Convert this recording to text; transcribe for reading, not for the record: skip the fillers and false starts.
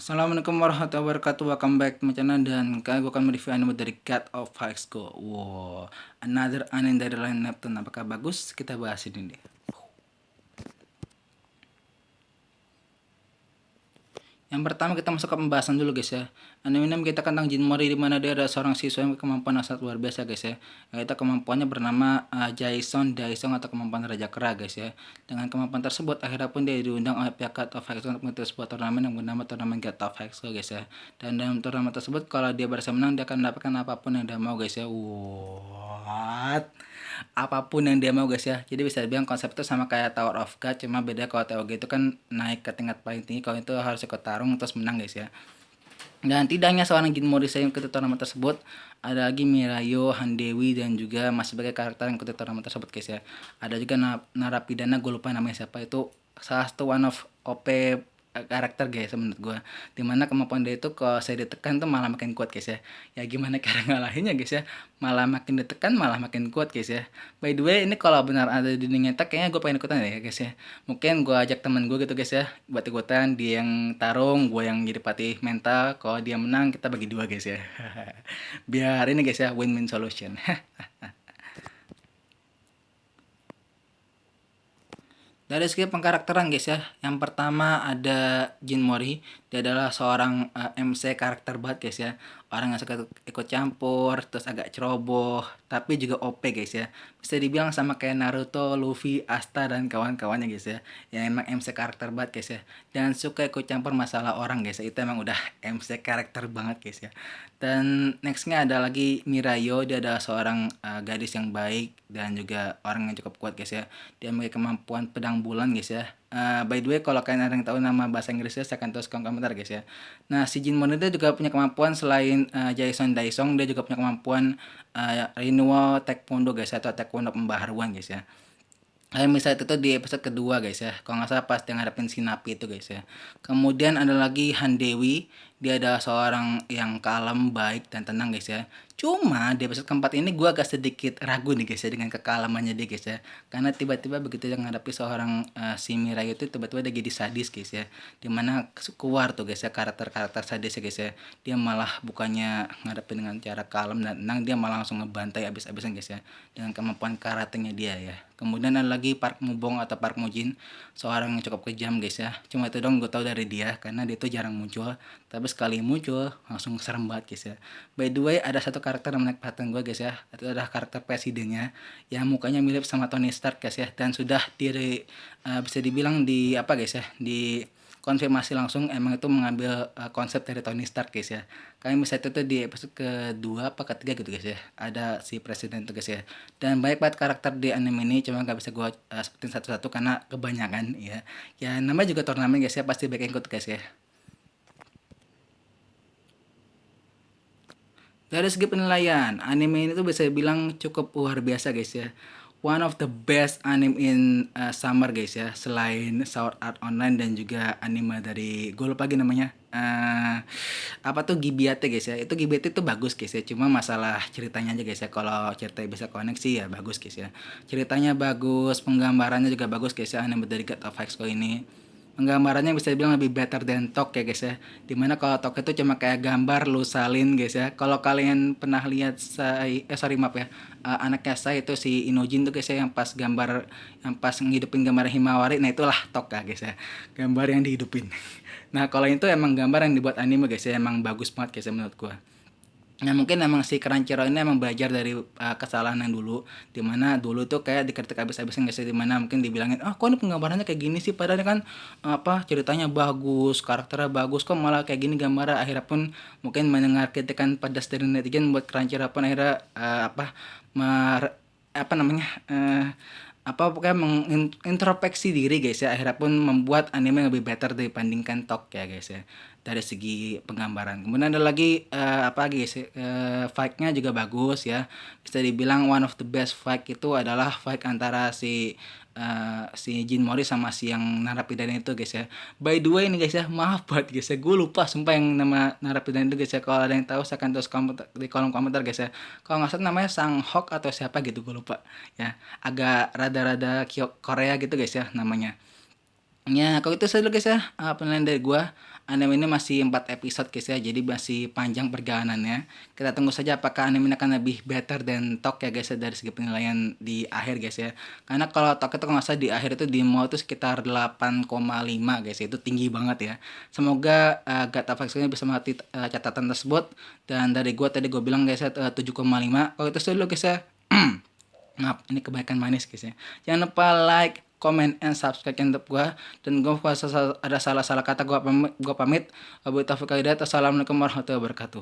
Assalamualaikum warahmatullahi wabarakatuh. Welcome back to my channel dan kali gue akan mereview anime dari God of High School. Wow, another anime dari line Neptune. Apakah bagus? Kita bahas ini deh. Yang pertama kita masuk ke pembahasan dulu guys ya. Anime ini kita tentang Jin Mori di mana dia adalah seorang siswa yang kemampuan yang sangat luar biasa guys ya. Yaitu kemampuannya bernama Jason Daisong atau kemampuan Raja Kera guys ya. Dengan kemampuan tersebut akhirnya pun dia diundang oleh pihak God of High School untuk mengikuti sebuah turnamen yang bernama turnamen God of High School guys ya. Dan dalam turnamen tersebut kalau dia berhasil menang dia akan mendapatkan apapun yang dia mau guys ya. What? Apapun yang dia mau guys ya. Jadi bisa dibilang konsep itu sama kayak Tower of God, cuma beda kalau TOG itu kan naik ke tingkat paling tinggi, kalau itu harus ikut tarung terus menang guys ya. Dan tidak hanya seorang Jin Morrison yang ikut turnamen tersebut, ada lagi Mirayo, Handewi dan juga masih sebagai karakter yang ikut turnamen tersebut guys ya. Ada juga narapidana, gue lupa namanya siapa, itu salah satu one of OP karakter guys menurut gue, dimana kemampuan dia itu kalau saya ditekan tuh malah makin kuat guys ya. Ya gimana cara ngalahinnya guys ya, malah makin ditekan malah makin kuat guys ya. By the way ini kalau benar ada di dunia nyata kayaknya gue pengen ikutan ya guys ya. Mungkin gue ajak temen gue gitu guys ya buat ikutan, dia yang tarung gue yang jadi patih mental, kalau dia menang kita bagi dua guys ya. Biar ini guys ya, win-win solution. Dari segi pengkarakteran guys ya, yang pertama ada Jin Mori. Dia adalah seorang MC karakter banget guys ya. Orang yang suka ikut campur, terus agak ceroboh, tapi juga OP guys ya. Bisa dibilang sama kayak Naruto, Luffy, Asta dan kawan-kawannya guys ya. Yang emang MC karakter banget guys ya. Dan suka ikut campur masalah orang guys ya. Itu emang udah MC karakter banget guys ya. Dan nextnya ada lagi Mirayo. Dia adalah seorang gadis yang baik dan juga orang yang cukup kuat guys ya. Dia memiliki kemampuan pedang bulan guys ya. By the way kalau kalian ada yang tahu nama bahasa Inggrisnya saya akan tulis kolom komentar guys ya. Nah si Jin Mon itu juga punya kemampuan selain Jason Daisong, dia juga punya kemampuan Rinwo Taekwondo guys ya, atau Taekwondo pembaharuan guys ya. Kalian bisa itu tuh di episode kedua guys ya, kalau nggak salah pas dia ngadepin si Napi itu guys ya. Kemudian ada lagi Handewi. Dia adalah seorang yang kalem, baik dan tenang guys ya. Cuma di episode keempat ini gue agak sedikit ragu nih guys ya dengan kekalamannya dia guys ya. Karena tiba-tiba begitu dia menghadapi seorang si Mirai itu, tiba-tiba dia jadi sadis guys ya. Dimana keluar tuh guys ya karakter-karakter sadisnya guys ya. Dia malah bukannya ngadepin dengan cara kalem dan tenang, dia malah langsung ngebantai abis-abisan guys ya. Dengan kemampuan karatenya dia ya. Kemudian ada lagi Park Mubong atau Park Mujin, seorang yang cukup kejam guys ya. Cuma itu dong gue tahu dari dia karena dia tuh jarang muncul, tapi sekali muncul langsung serem banget guys ya. By the way ada satu karakter yang menarik perhatian gue guys ya, itu adalah karakter presidennya yang mukanya mirip sama Tony Stark guys ya, dan sudah bisa dibilang di apa guys ya, di konfirmasi langsung emang itu mengambil konsep dari Tony Stark guys ya. Kalian bisa itu tuh di episode kedua apa ketiga gitu guys ya, ada si presiden tuh guys ya. Dan banyak banget karakter di anime ini, cuma nggak bisa gue sebutin satu-satu karena kebanyakan ya. Ya namanya juga turnamen guys ya, pasti banyak yang ikut guys ya. Dari segi penilaian, anime ini tuh bisa dibilang cukup luar biasa guys ya. One of the best anime in summer guys ya. Selain Sword Art Online dan juga anime dari gue lupa lagi namanya. Apa tuh Gibiate guys ya. Itu Gibiate tuh bagus guys ya. Cuma masalah ceritanya aja guys ya. Kalau ceritanya bisa koneksi ya bagus guys ya. Ceritanya bagus, penggambarannya juga bagus guys ya. Anime dari God of High School ini penggambarannya bisa dibilang lebih better than Tok ya guys ya. Dimana kalau Tok itu cuma kayak gambar lu salin guys ya. Kalau kalian pernah lihat sorry maaf ya, anaknya saya itu si Inojin tuh guys ya, yang pas gambar, yang pas ngidupin gambar Himawari, nah itulah Tok ya guys ya, gambar yang dihidupin. Nah kalau itu emang gambar yang dibuat anime guys ya, emang bagus banget guys ya menurut gua. Nah mungkin emang si Crunchyroll ini emang belajar dari kesalahan yang dulu, dimana dulu tuh kayak dikritik habis-habisan guys ya, dimana mungkin dibilangin kok ini penggambarannya kayak gini sih, padahal kan apa ceritanya bagus, karakternya bagus, kok malah kayak gini gambarnya. Akhirnya pun mungkin mendengar kritikan pedas dari netizen, buat Crunchyroll pun akhirnya apa namanya apa pokoknya mengintrospeksi diri guys ya, akhirnya pun membuat anime yang lebih better dibandingkan Tok ya guys ya, dari segi penggambaran. Kemudian ada lagi apa lagi guys, fight-nya juga bagus ya, bisa dibilang one of the best fight itu adalah fight antara si Jin Mori sama si yang narapidana itu guys ya. By the way ini guys ya, maaf banget guys ya, gue lupa sumpah yang nama narapidana itu guys ya. Kalau ada yang tahu saya akan tulis di kolom komentar guys ya. Kalau nggak salah namanya Sang Hok atau siapa gitu, gue lupa ya. Agak rada-rada Korea gitu guys ya namanya. Ya, kalau itu saya dulu guys ya, penilaian dari gua. anime ini masih 4 episode guys ya, jadi masih panjang perjalanannya. Kita tunggu saja apakah anime ini akan lebih better dan Tok ya guys ya, dari segi penilaian di akhir guys ya. Karena kalau Tok itu kalau nggak salah di akhir itu di mau itu sekitar 8,5 guys ya, itu tinggi banget ya. Semoga God of X ini bisa melewati catatan tersebut. Dan dari gua tadi gua bilang guys ya 7,5. Kalau itu dulu guys ya. Maaf, ini kebaikan manis guys ya. Jangan lupa like, comment, and subscribe channel gue. Dan gue kalau ada salah-salah kata gue pamit. Wabillahi taufiq wal hidayah. Assalamualaikum warahmatullahi wabarakatuh.